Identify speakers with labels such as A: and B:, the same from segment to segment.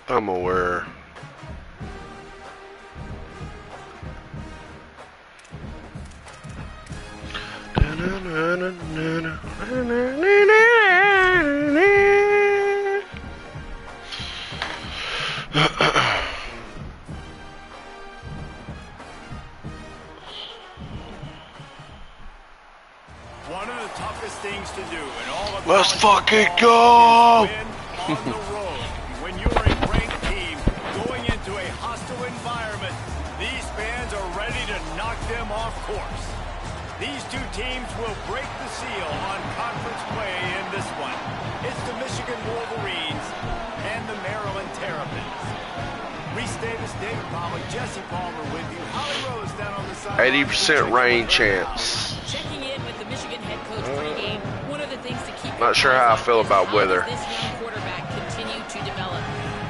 A: I'm aware.
B: One of the toughest things to do in all of
A: Let's fucking
B: go!
A: go!
B: On the road, when you're a ranked team going into a hostile environment, these fans are ready to knock them off course. These two teams will break the seal on conference play in this one. It's the Michigan Wolverines and the Maryland Terrapins. Reese Davis, David Palmer, Jesse Palmer with you. Holly Rose down on the side.
A: 80% rain chance.
C: Checking in with the Michigan head coach pregame. One of the things to keep
A: Not sure how I feel about weather.
C: This young quarterback continue to develop.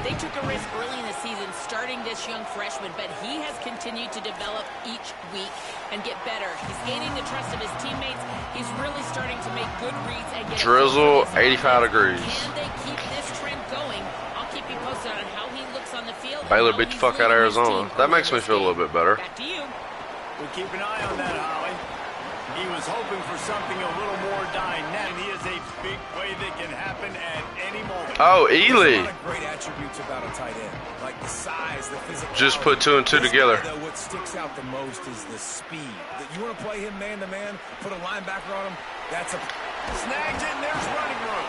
C: They took a risk early in the season starting this young freshman, but he has continued to develop each week and get better. He's gaining the trust of his teammates. He's really starting to make good reads and get
A: drizzle, 85 degrees.
C: Can they keep this trend going? I'll keep you posted on how he looks on the field.
A: Baylor beat the fuck out of Arizona. That makes me feel a little bit better.
C: Back to you.
B: We'll keep an eye on that, Holly. He was hoping for something a little more dynamic. He is a big play that can happen at any moment.
A: Oh, Ely.
D: There's a lot of great attributes about a tight end, like the size, the physicality.
A: Just put two and two together.
D: Though, what sticks out the most is the speed. You want to play him man to man, put a linebacker on him. That's a
B: snagged it, and there's running room.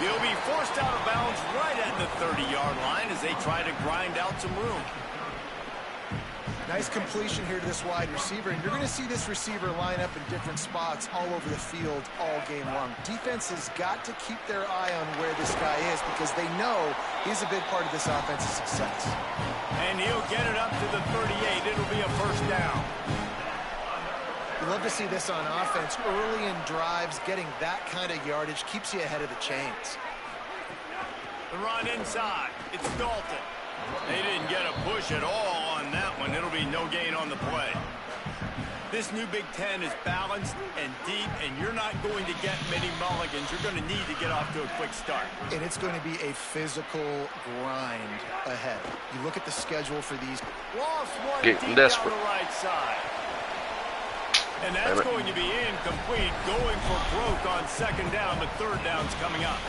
B: He'll be forced out of bounds right at the 30-yard line as they try to grind out some room.
E: Nice completion here to this wide receiver, and you're going to see this receiver line up in different spots all over the field all game long. Defense has got to keep their eye on where this guy is because they know he's a big part of this offense's success.
B: And he'll get it up to the 38. It'll be a first down.
E: You love to see this on offense. Early in drives, getting that kind of yardage keeps you ahead of the chains.
B: The run inside. It's Dalton. They didn't get a push at all on that one. It'll be no gain on the play. This new Big Ten is balanced and deep, and you're not going to get many mulligans. You're going to need to get off to a quick start.
E: And it's going to be a physical grind ahead. You look at the schedule for these.
B: Lost one
A: getting
B: deep
A: desperate.
B: down the right side. And that's going to be incomplete. Going for broke on second down, but third down's coming up.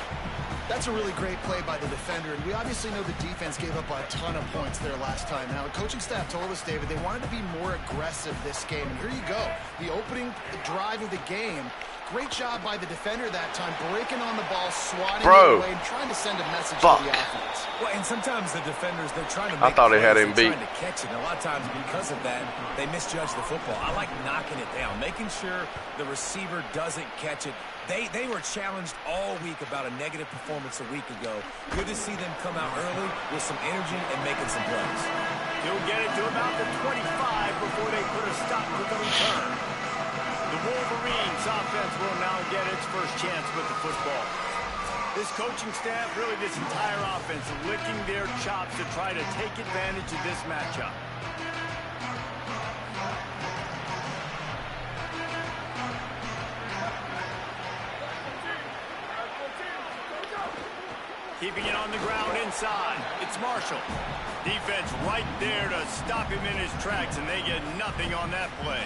E: That's a really great play by the defender, and we obviously know the defense gave up a ton of points there last time. Now, the coaching staff told us, David, they wanted to be more aggressive this game, and here you go. The opening drive of the game, great job by the defender that time, breaking on the ball, swatting it away, and trying to send a message to the offense.
D: Well, and sometimes the defenders, they're trying to
A: I
D: make
A: thought he had him beat.
D: trying to catch it, and a lot of times because of that, they misjudge the football. I like knocking it down, making sure the receiver doesn't catch it. They were challenged all week about a negative performance a week ago. Good to see them come out early with some energy and making some plays.
B: He'll get it to about the 25 before they put a stop to the return. The Wolverines offense will now get its first chance with the football. This coaching staff, really this entire offense, licking their chops to try to take advantage of this matchup. Keeping it on the ground inside. It's Marshall. Defense right there to stop him in his tracks, and they get nothing on that play.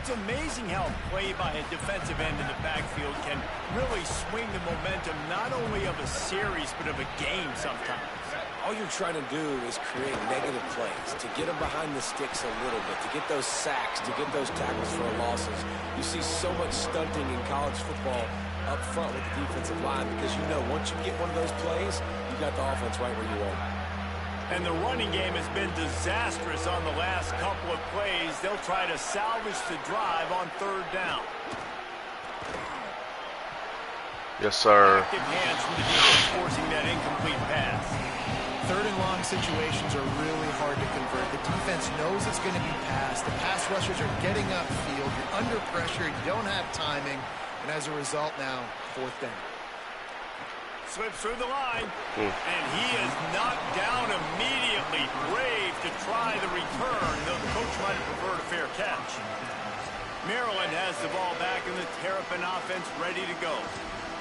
B: It's amazing how a play by a defensive end in the backfield can really swing the momentum not only of a series, but of a game sometimes.
D: All you're trying to do is create negative plays, to get them behind the sticks a little bit, to get those sacks, to get those tackles for losses. You see so much stunting in college football up front with the defensive line because you know once you get one of those plays, you got the offense right where you want.
B: And the running game has been disastrous on the last couple of plays. They'll try to salvage the drive on third down.
A: Yes, sir.
B: Active hands from the defense forcing that incomplete pass.
E: Third and long situations are really hard to convert. The defense knows it's going to be passed. The pass rushers are getting upfield. You're under pressure. You don't have timing. And as a result now, fourth down.
B: Slips through the line. And he is knocked down immediately. Brave to try the return, though the coach might have preferred a fair catch. Maryland has the ball back, and the Terrapin offense ready to go.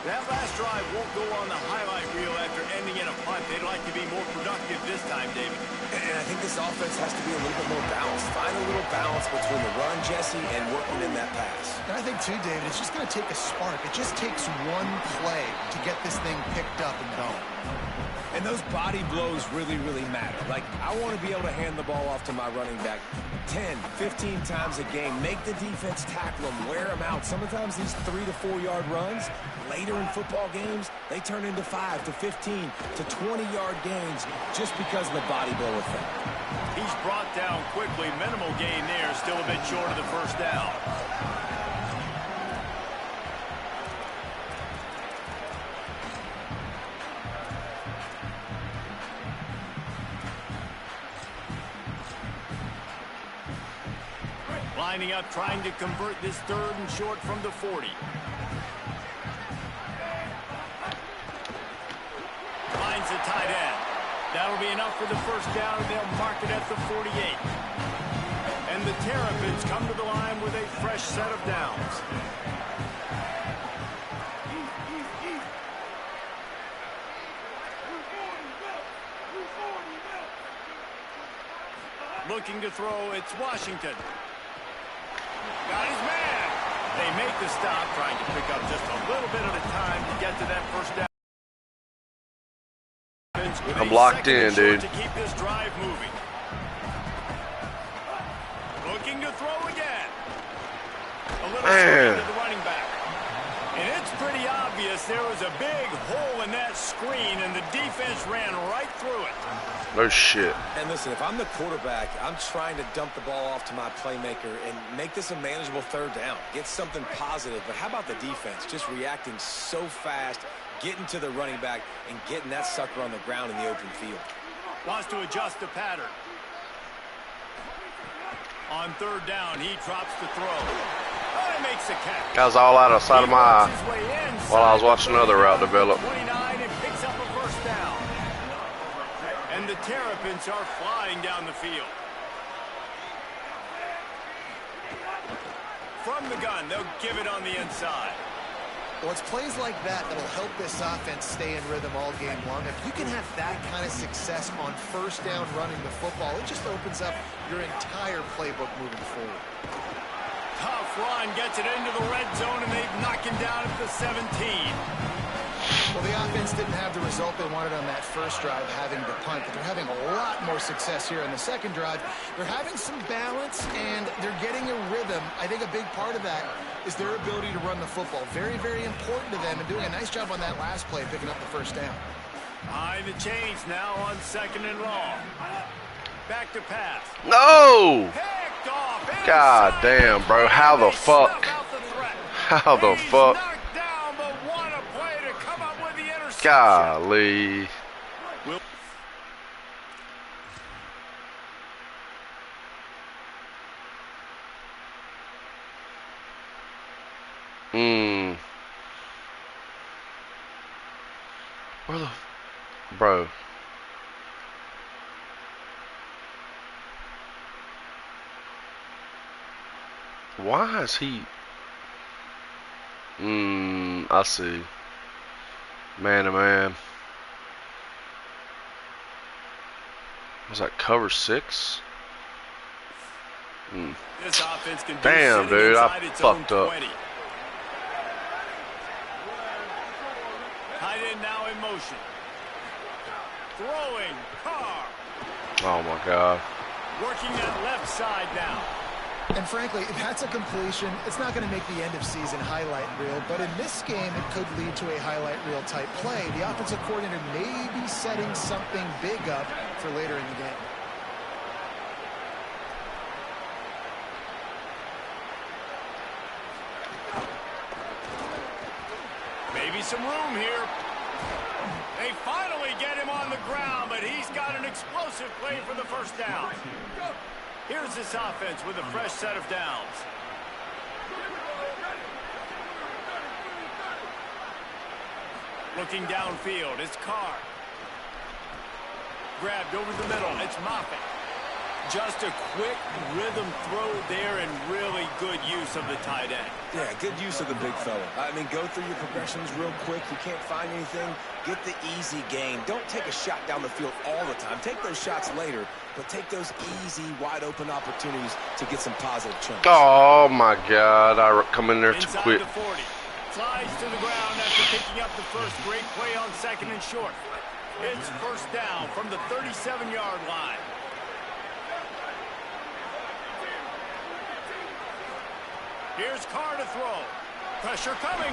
B: That last drive won't go on the highlight reel after ending in a punt. They'd like to be more productive this time, David.
D: And I think this offense has to be a little bit more balanced. Find a little balance between the run, Jesse, and working in that pass.
E: And I think, too, David, it's just going to take a spark. It just takes one play to get this thing picked up and going.
D: And those body blows really, really matter. Like, I want to be able to hand the ball off to my running back 10, 15 times a game. Make the defense tackle them, wear them out. Sometimes these 3 to 4 yard runs, later in football games, they turn into 5 to 15 to 20-yard gains just because of the body blow effect.
B: He's brought down quickly. Minimal gain there. Still a bit short of the first down. Lining up, trying to convert this 3rd and short from the 40. Finds the tight end. That'll be enough for the first down, and they'll mark it at the 48. And the Terrapins come to the line with a fresh set of downs. Looking to throw, it's Washington. Got his man. They make the stop, trying to pick up just a little bit at a time to get to that first down.
A: I'm locked in, dude.
B: To keep this drive moving. Looking to throw again. A little screen to the running back. And it's pretty obvious there was a big hole in that screen, and the defense ran right through it.
A: No shit.
D: And listen, if I'm the quarterback, I'm trying to dump the ball off to my playmaker and make this a manageable 3rd down. Get something positive. But how about the defense? Just reacting so fast, getting to the running back, and getting that sucker on the ground in the open field.
B: Wants to adjust the pattern. On 3rd down, he drops the throw. Oh, he makes a catch.
A: That was all out of sight of my eye while I was watching another route develop.
B: 29 and picks up a first down. And the Terrapins are flying down the field. From the gun, they'll give it on the inside.
E: Well, it's plays like that that'll help this offense stay in rhythm all game long. If you can have that kind of success on first down running the football, it just opens up your entire playbook moving forward.
B: Tough run, gets it into the red zone, and they've knocked him down at the 17.
E: Well, the offense didn't have the result they wanted on that first drive, having to punt, but they're having a lot more success here on the second drive. They're having some balance, and they're getting a rhythm. I think a big part of that is their ability to run the football. Very, very important to them, and doing a nice job on that last play, picking up the first down.
B: Behind the chains now on 2nd and long. Back to pass.
A: No!
B: Picked off.
A: God damn, bro. How the fuck? How the fuck?
B: Knocked down, but what a play to come up with the interception.
A: Golly. Where the... Bro. Why is he... I see. Man to man. Was that cover 6?
B: This offense can
A: Damn, dude, I fucked up.
B: Tight end now in motion. Throwing, Carr.
A: Oh my God.
B: Working that left side now.
E: And frankly, if that's a completion, it's not going to make the end of season highlight reel, but in this game, it could lead to a highlight reel type play. The offensive coordinator may be setting something big up for later in the game.
B: Maybe some room here. They finally get him on the ground, but he's got an explosive play for the first down. Here's this offense with a fresh set of downs. Looking downfield, it's Carr. Grabbed over the middle, it's Moffitt. Just a quick rhythm throw there and really good use of the tight end.
D: Yeah, good use of the big fella. I mean, go through your progressions real quick. You can't find anything, get the easy gain. Don't take a shot down the field all the time. Take those shots later, but take those easy, wide-open opportunities to get some positive chunks.
A: Oh, my God. I come in there too
B: Inside
A: quick.
B: the 40. Slides to the ground after picking up the first great play on second and short. It's first down from the 37-yard line. Here's Carr to throw. Pressure coming.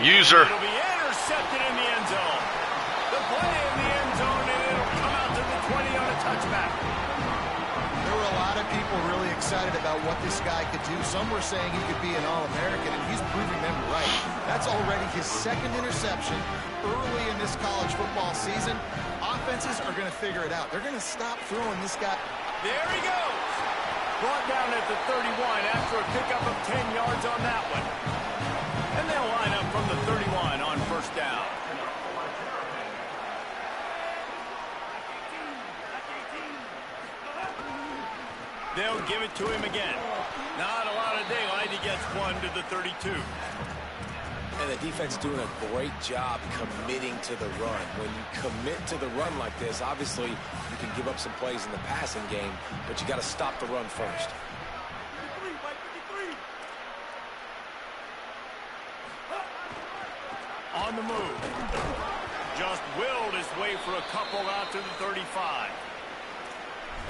A: User.
B: It'll be intercepted in the end zone. The play in the end zone, and it'll come out to the 20 on a touchback.
E: There were a lot of people really excited about what this guy could do. Some were saying he could be an All-American, and he's proving them right. That's already his second interception early in this college football season. Offenses are going to figure it out. They're going to stop throwing this guy.
B: There he goes. Brought down at the 31 after a pickup of 10 yards on that one. And they'll line up from the 31 on first down. They'll give it to him again. Not a lot of daylight. He gets one to the 32.
D: And the defense doing a great job committing to the run. When you commit to the run like this, obviously you can give up some plays in the passing game, but you got to stop the run first.
B: On the move. Just willed his way for a couple out to the 35.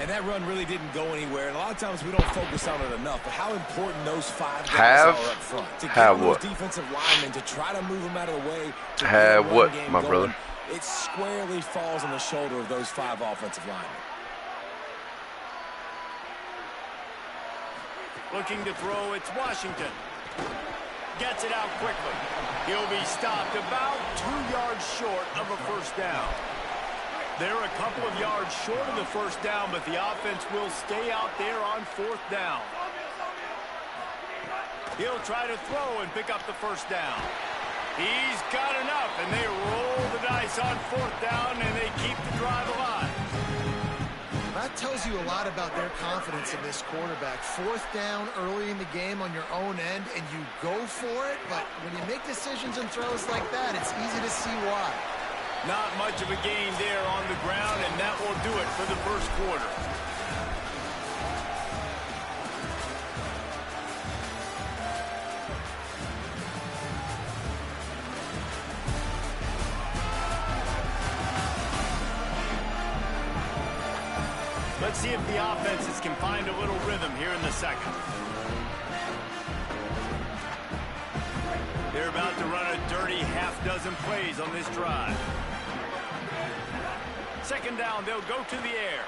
D: And that run really didn't go anywhere. And a lot of times we don't focus on it enough. But how important those five guys are up front. To get those defensive linemen to try to move them out of the way.
A: Have what, my brother?
D: It squarely falls on the shoulder of those five offensive linemen.
B: Looking to throw, it's Washington. Gets it out quickly. He'll be stopped about 2 yards short of a first down. They're a couple of yards short of the first down, but the offense will stay out there on fourth down. He'll try to throw and pick up the first down. He's got enough, and they roll the dice on fourth down, and they keep the drive alive.
E: That tells you a lot about their confidence in this quarterback. Fourth down early in the game on your own end, and you go for it, but when you make decisions and throws like that, it's easy to see why.
B: Not much of a gain there on the ground, and that will do it for the first quarter. Let's see if the offenses can find a little rhythm here in the second. They're about to run a dirty half-dozen plays on this drive. Second down, they'll go to the air.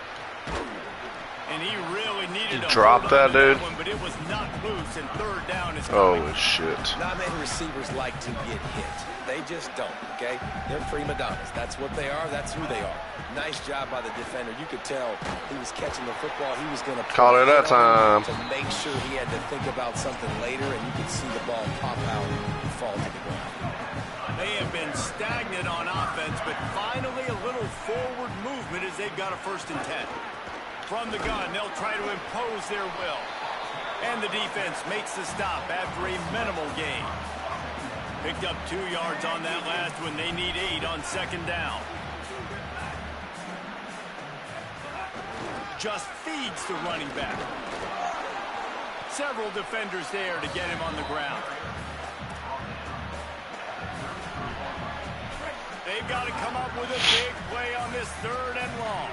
B: And he really needed to
A: drop that, dude.
B: One, but it was not loose, and third down is
A: Oh,
B: coming.
A: shit.
D: Not many receivers like to get hit. They just don't, okay? They're prima donnas. That's what they are. That's who they are. Nice job by the defender. You could tell he was catching the football. He was going to
A: Call it that time.
D: to make sure he had to think about something later, and you could see the ball pop out and fall to the ground.
B: They have been stagnant on offense, but finally a little forward movement as they've got a 1st and 10. From the gun, they'll try to impose their will. And the defense makes the stop after a minimal gain. Picked up 2 yards on that last one. They need 8 on second down. Just feeds the running back. Several defenders there to get him on the ground. They've got to come up with a big play on this 3rd and long.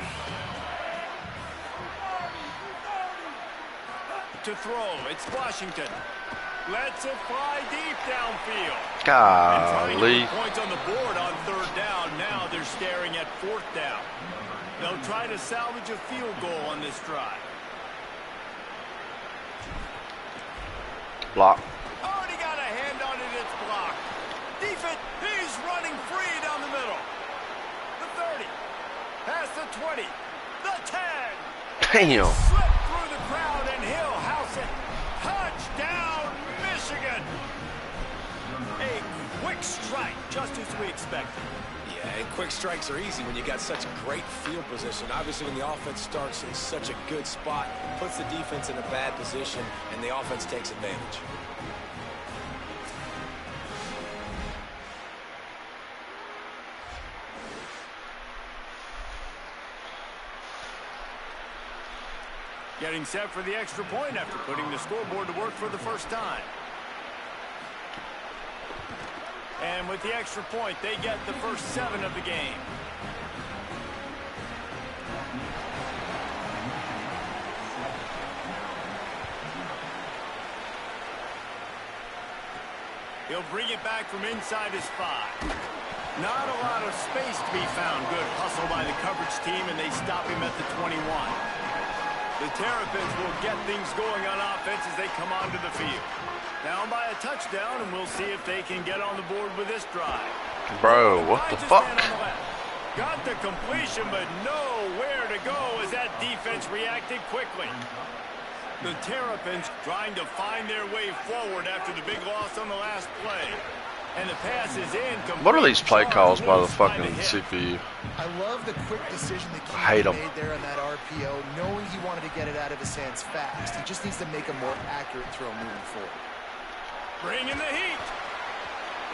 B: To throw, it's Washington. Lets it fly deep downfield.
A: Golly.
B: And trying to put points on the board on 3rd down. Now they're staring at 4th down. They'll try to salvage a field goal on this drive.
A: Block.
B: Already got a hand on it, it's blocked. Defense, he's running free down the middle. The 30, past the 20, the 10.
A: Damn.
B: Slip through the crowd and he'll house it. Touchdown, Michigan. A quick strike, just as we expected.
D: Yeah, And quick strikes are easy when you got such great field position. Obviously, when the offense starts in such a good spot, puts the defense in a bad position, and the offense takes advantage.
B: Getting set for the extra point after putting the scoreboard to work for the first time. And with the extra point, they get the first 7 of the game. He'll bring it back from inside his 5. Not a lot of space to be found. Good hustle by the coverage team, and they stop him at the 21. The Terrapins will get things going on offense as they come onto the field. Down by a touchdown, and we'll see if they can get on the board with this drive.
A: Bro, what the fuck?
B: Got the completion, but nowhere to go as that defense reacted quickly. The Terrapins trying to find their way forward after the big loss on the last play. And the pass is in.
A: What are these play calls by the fucking CPU?
E: I love the quick decision that
A: hate
E: Keegan
A: 'em.
E: made there on that RPO, knowing he wanted to get it out of his hands fast. He just needs to make a more accurate throw moving forward.
B: Bringing the heat.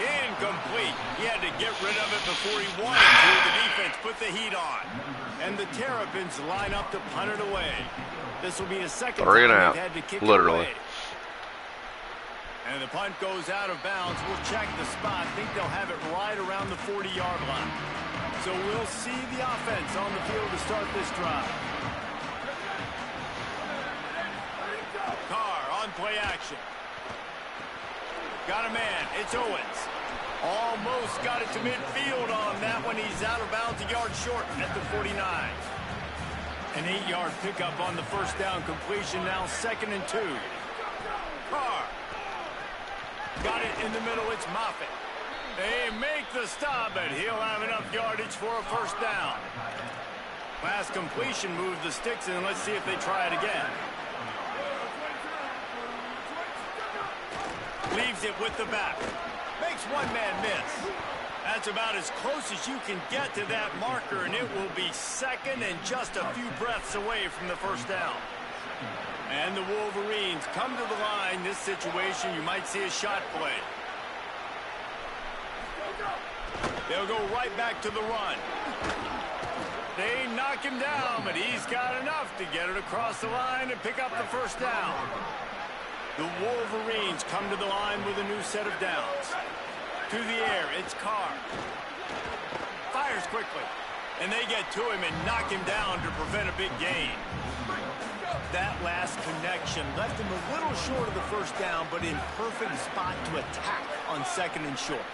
B: Incomplete. He had to get rid of it before he wanted to. The defense put the heat on. And the Terrapins line up to punt it away. This will be the second
A: 3 and
B: time
A: out,
B: they've had to kick
A: literally.
B: it away. And the punt goes out of bounds. We'll check the spot. I think they'll have it right around the 40-yard line. So we'll see the offense on the field to start this drive. Carr on play action. Got a man. It's Owens. Almost got it to midfield on that one. He's out of bounds, a yard short at the 49. An 8-yard pickup on the first down completion. Now 2nd and 2. Carr. Got it in the middle. It's Moffitt. They make the stop, but he'll have enough yardage for a first down. Last completion moved the sticks, and let's see if they try it again. Leaves it with the back. Makes one man miss. That's about as close as you can get to that marker, and it will be 2nd and just a few breaths away from the first down. And the Wolverines come to the line. This situation, you might see a shot play. They'll go right back to the run. They knock him down, but he's got enough to get it across the line and pick up the first down. The Wolverines come to the line with a new set of downs. To the air, it's Carr. Fires quickly. And they get to him and knock him down to prevent a big gain. That last connection left him a little short of the first down, but in perfect spot to attack on 2nd and short.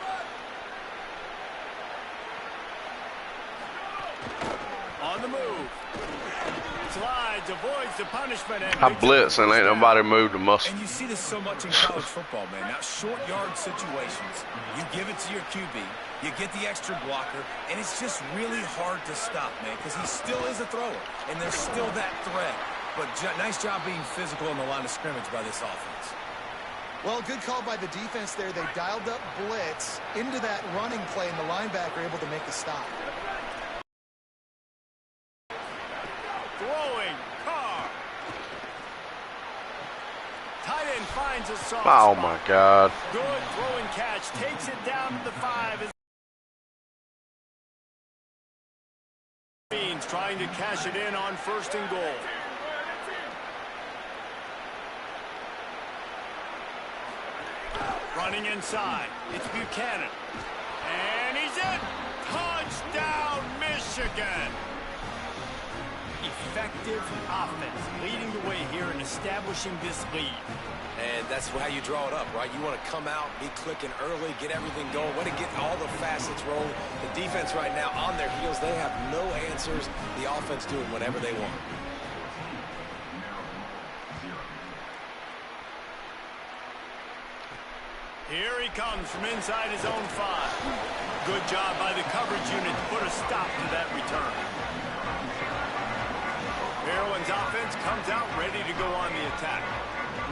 B: On the move. Slides, avoids the punishment. And
A: I blitz and ain't nobody moved a muscle.
F: And you see this so much in college football, man. Now, short yard situations, you give it to your QB, you get the extra blocker, and it's just really hard to stop, man, because he still is a thrower, and there's still that threat. But nice job being physical on the line of scrimmage by this offense.
E: Well, good call by the defense there. They dialed up blitz into that running play, and the linebacker able to make the stop.
B: Throwing, Carr. Tight end finds a soft
A: Oh
B: spot.
A: my God.
B: Good throwing catch. Takes it down to the 5. Trying to cash it in on 1st and goal. Running inside. It's Buchanan. And he's in. Touchdown, Michigan. Effective offense leading the way here and establishing this lead.
D: And that's how you draw it up, right? You want to come out, be clicking early, get everything going, want to get all the facets rolling. The defense right now on their heels, they have no answers. The offense doing whatever they want.
B: Here he comes from inside his own 5. Good job by the coverage unit to put a stop to that return. Maryland's offense comes out ready to go on the attack.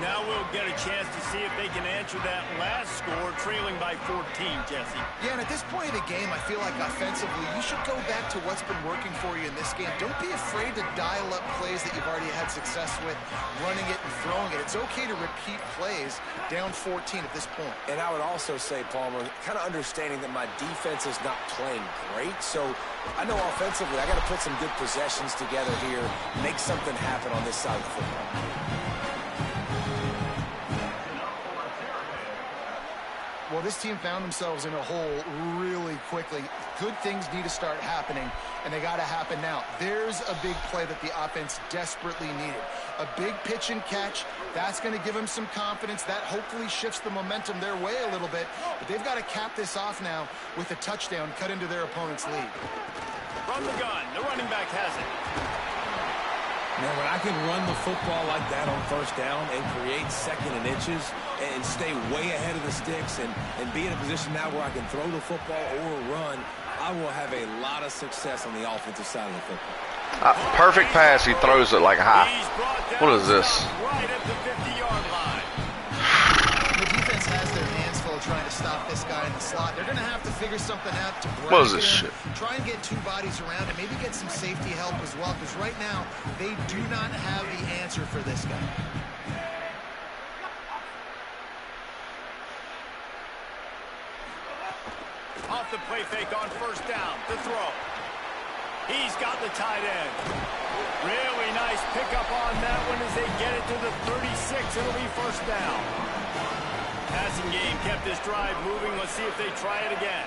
B: Now we'll get a chance to see if they can answer that last score, trailing by 14, Jesse.
E: Yeah, and at this point of the game, I feel like offensively, you should go back to what's been working for you in this game. Don't be afraid to dial up plays that you've already had success with, running it and throwing it. It's okay to repeat plays down 14 at this point.
D: And I would also say, Palmer, kind of understanding that my defense is not playing great, so I know offensively I got to put some good possessions together here, make something happen on this side of the football.
E: Well, this team found themselves in a hole really quickly. Good things need to start happening, and they got to happen now. There's a big play that the offense desperately needed. A big pitch and catch. That's going to give them some confidence. That hopefully shifts the momentum their way a little bit. But they've got to cap this off now with a touchdown, cut into their opponent's lead.
B: From the gun, the running back has it.
F: Man, when I can run the football like that on first down and create second and inches and stay way ahead of the sticks and be in a position now where I can throw the football or run, I will have a lot of success on the offensive side of the football.
A: Perfect pass. He throws it like high. What is this?
B: Right at the 50-yard line.
E: The defense has their hands full trying to stop this guy in the slot. They're going to have to figure something out to break
A: What is this
E: him,
A: shit?
E: try and get two bodies around and maybe get some safety help as well, because right now they do not have the answer for this guy.
B: Off the play fake on first down to throw. He's got the tight end. Really nice pickup on that one as they get it to the 36. It'll be first down. Passing game kept this drive moving. Let's see if they try it again.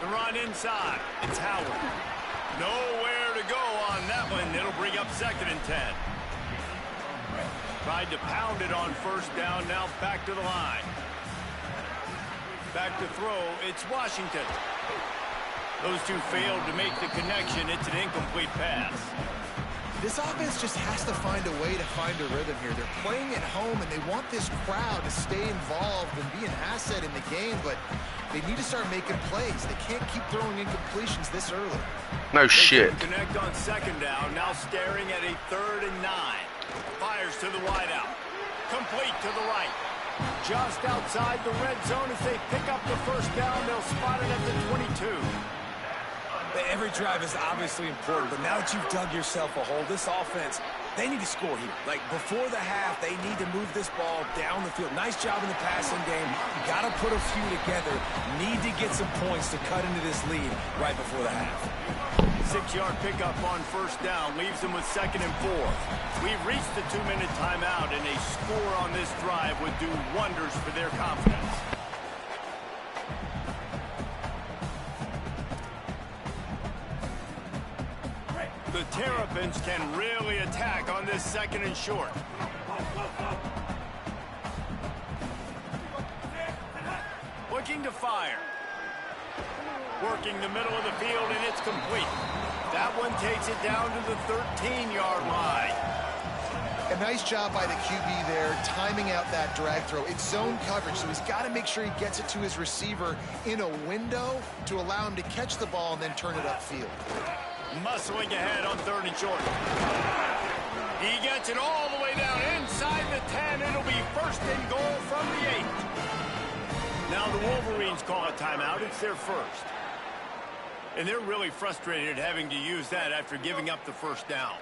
B: The run inside. It's Howard. Nowhere to go on that one. It'll bring up 2nd and 10. Tried to pound it on first down. Now back to the line. Back to throw. It's Washington. Those two failed to make the connection. It's an incomplete pass.
E: This offense just has to find a way to find a rhythm here. They're playing at home, and they want this crowd to stay involved and be an asset in the game, but they need to start making plays. They can't keep throwing incompletions this early.
A: No shit.
B: Connect on 2nd down. Now staring at a 3rd and 9. Fires to the wideout. Complete to the right. Just outside the red zone as they pick up the first down. They'll spot it at the 22.
F: Every drive is obviously important, but now that you've dug yourself a hole, this offense, they need to score here. Like, before the half, they need to move this ball down the field. Nice job in the passing game. Got to put a few together. Need to get some points to cut into this lead right before the half.
B: 6-yard pickup on first down. Leaves them with 2nd and 4. We've reached the 2-minute timeout, and a score on this drive would do wonders for their confidence. The Terrapins can really attack on this 2nd and short. Looking to fire. Working the middle of the field, and it's complete. That one takes it down to the 13-yard line.
E: A nice job by the QB there, timing out that drag throw. It's zone coverage, so he's got to make sure he gets it to his receiver in a window to allow him to catch the ball and then turn it upfield.
B: Muscling ahead on 3rd and short. He gets it all the way down inside the 10. It'll be 1st and goal from the 8. Now the Wolverines call a timeout. It's their first. And they're really frustrated having to use that after giving up the first down.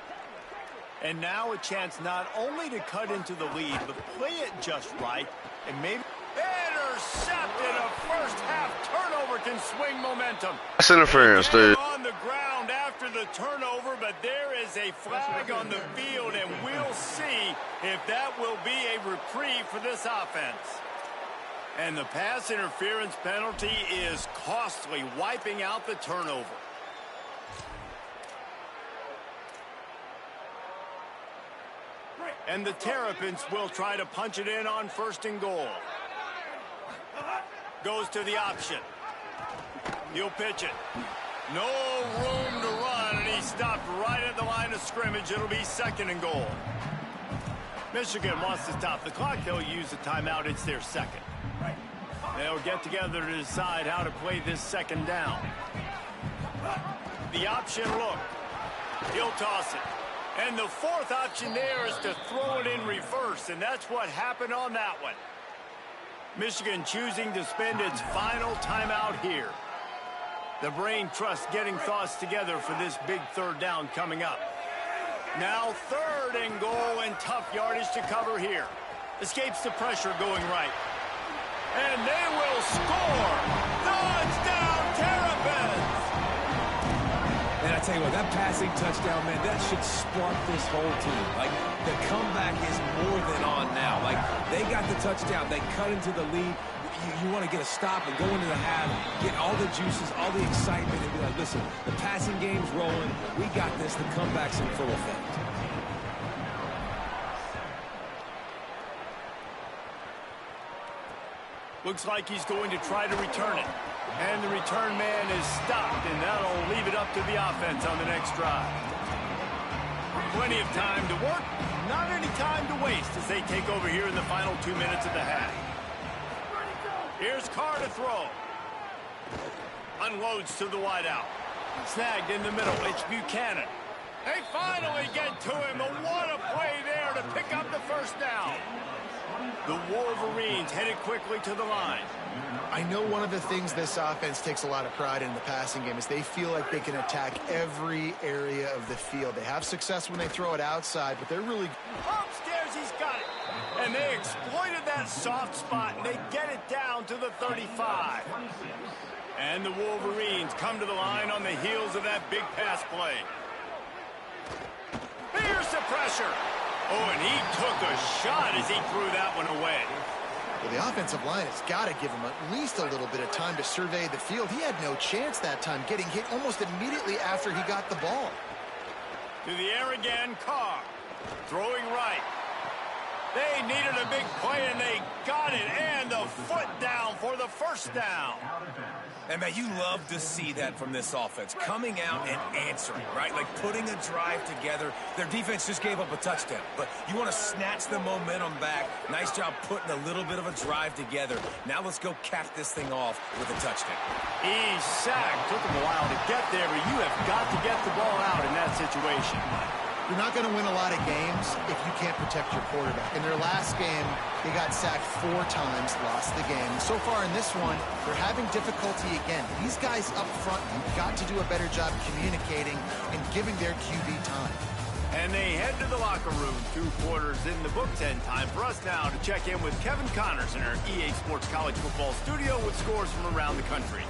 B: And now a chance not only to cut into the lead, but play it just right. And maybe intercepted. A first half turnover can swing momentum.
A: That's interference, dude.
B: On the ground after the turnover, but there is a flag on the field, and we'll see if that will be a reprieve for this offense. And the pass interference penalty is costly, wiping out the turnover. And the Terrapins will try to punch it in on 1st and goal. Goes to the option. He'll pitch it. No room to run, and he stopped right at the line of scrimmage. It'll be 2nd and goal. Michigan wants to stop the clock. They'll use a timeout. It's their 2nd. They'll get together to decide how to play this 2nd down. The option look. He'll toss it. And the fourth option there is to throw it in reverse, and that's what happened on that one. Michigan choosing to spend its final timeout here. The brain trust getting thoughts together for this big third down coming up. Now 3rd and goal, and tough yardage to cover here. Escapes the pressure going right. And they will score! Touchdown, Terrapins!
F: And I tell you what, that passing touchdown, man, that should spark this whole team. Like, the comeback is more than on now. Like, they got the touchdown. They cut into the lead. You want to get a stop and go into the half, get all the juices, all the excitement, and be like, listen, the passing game's rolling. We got this. The comeback's in full effect.
B: Looks like he's going to try to return it. And the return man is stopped, and that'll leave it up to the offense on the next drive. Plenty of time to work, not any time to waste as they take over here in the final 2 minutes of the half. Here's Carr to throw. Unloads to the wideout. Snagged in the middle. It's Buchanan. They finally get to him. But what a play there to pick up the first down. The Wolverines headed quickly to the line.
E: I know one of the things this offense takes a lot of pride in the passing game is they feel like they can attack every area of the field. They have success when they throw it outside, but they're really...
B: Upstairs, he's got it. And they exploited that soft spot, and they get it down to the 35. And the Wolverines come to the line on the heels of that big pass play. Here's the pressure. Oh, and he took a shot as he threw that one away.
E: Well, the offensive line has got to give him at least a little bit of time to survey the field. He had no chance that time, getting hit almost immediately after he got the ball.
B: To the air again, Carr. Throwing right. They needed a big play, and they got it. And the foot down for the first down.
F: And, man, you love to see that from this offense. Coming out and answering, right? Like putting a drive together. Their defense just gave up a touchdown. But you want to snatch the momentum back. Nice job putting a little bit of a drive together. Now let's go cap this thing off with a touchdown.
B: He's sacked. Took him a while to get there, but you have got to get the ball out in that situation.
E: You're not going to win a lot of games if you can't protect your quarterback. In their last game, they got sacked 4 times, lost the game. So far in this one, they're having difficulty again. These guys up front, you've got to do a better job communicating and giving their QB time.
B: And they head to the locker room. 2 quarters in the books, and time for us now to check in with Kevin Connors in our EA Sports College Football studio with scores from around the country.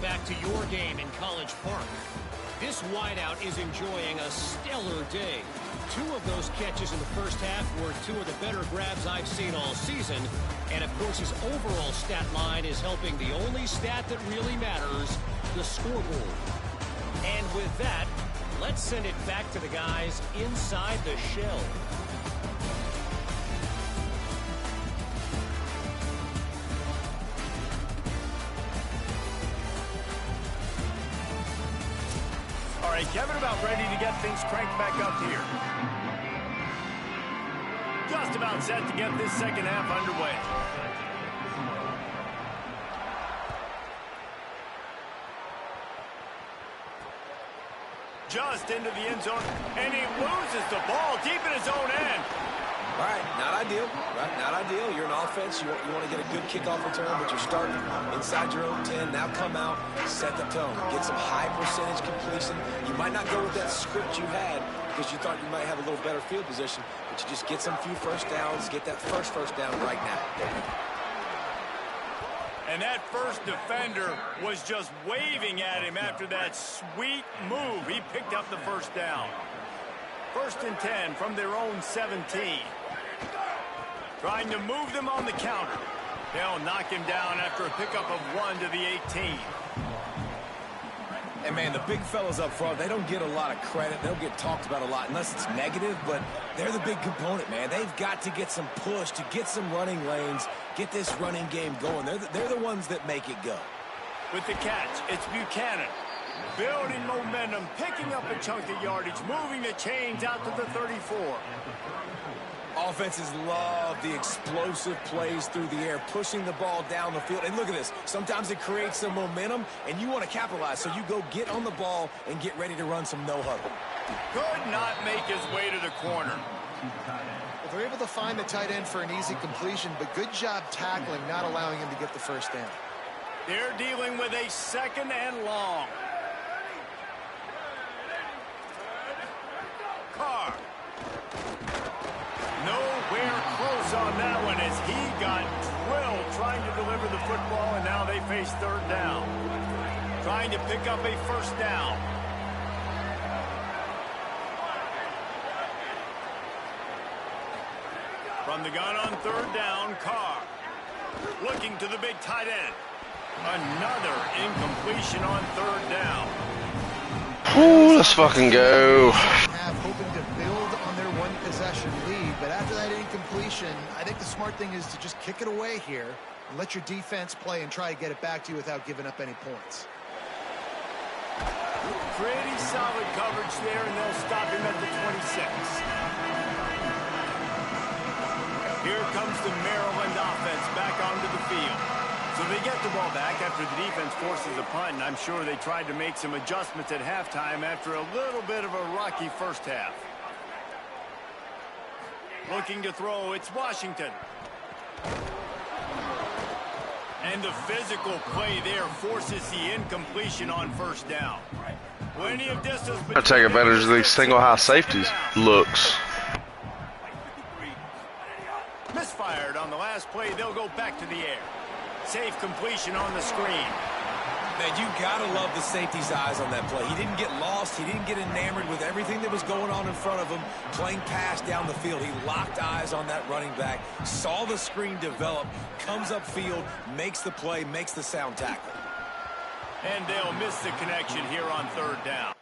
G: Back to your game in College Park. This wideout is enjoying a stellar day. 2 of those catches in the first half were 2 of the better grabs I've seen all season. And, of course, his overall stat line is helping the only stat that really matters, the scoreboard. And with that, let's send it back to the guys inside the shell.
B: All right, Kevin, about ready to get things cranked back up here. Just about set to get this second half underway. Just into the end zone, and he loses the ball deep in his own end.
D: All right, not ideal, right? Not ideal. You're an offense. You want to get a good kickoff return, but you're starting inside your own 10. Now come out, set the tone. Get some high percentage completion. You might not go with that script you had because you thought you might have a little better field position, but you just get some few first downs, get that first down right now.
B: And that first defender was just waving at him after that sweet move. He picked up the first down. 1st and 10 from their own 17. Trying to move them on the counter. They'll knock him down after a pickup of 1 to the 18.
F: And, man, the big fellas up front, they don't get a lot of credit. They don't get talked about a lot unless it's negative, but they're the big component, man. They've got to get some push, to get some running lanes, get this running game going. They're the ones that make it go.
B: With the catch, it's Buchanan. Building momentum, picking up a chunk of yardage, moving the chains out to the 34.
F: Offenses love the explosive plays through the air, pushing the ball down the field. And look at this. Sometimes it creates some momentum, and you want to capitalize. So you go get on the ball and get ready to run some no-huddle.
B: Could not make his way to the corner.
E: Well, they're able to find the tight end for an easy completion, but good job tackling, not allowing him to get the first down.
B: They're dealing with a 2nd and long. Carr. Nowhere close on that one as he got drilled trying to deliver the football, and now they face 3rd down. Trying to pick up a 1st down. From the gun on 3rd down, Carr. Looking to the big tight end. Another incompletion on 3rd down.
A: Ooh, let's fucking go.
E: Hoping to build on their one-possession lead, but after that incompletion, I think the smart thing is to just kick it away here and let your defense play and try to get it back to you without giving up any points.
B: Pretty solid coverage there, and they'll stop him at the 26. Here comes the Maryland offense back onto the field. So they get the ball back after the defense forces a punt, and I'm sure they tried to make some adjustments at halftime after a little bit of a rocky first half. Looking to throw, it's Washington. And the physical play there forces the incompletion on 1st down. Plenty of distance.
A: I take advantage of these single high safeties looks.
B: Misfired on the last play. They'll go back to the air. Safe completion on the screen.
F: Man, you gotta love the safety's eyes on that play. He didn't get lost. He didn't get enamored with everything that was going on in front of him, playing pass down the field. He locked eyes on that running back, saw the screen develop, comes upfield, makes the play, makes the sound tackle.
B: And they'll miss the connection here on 3rd down.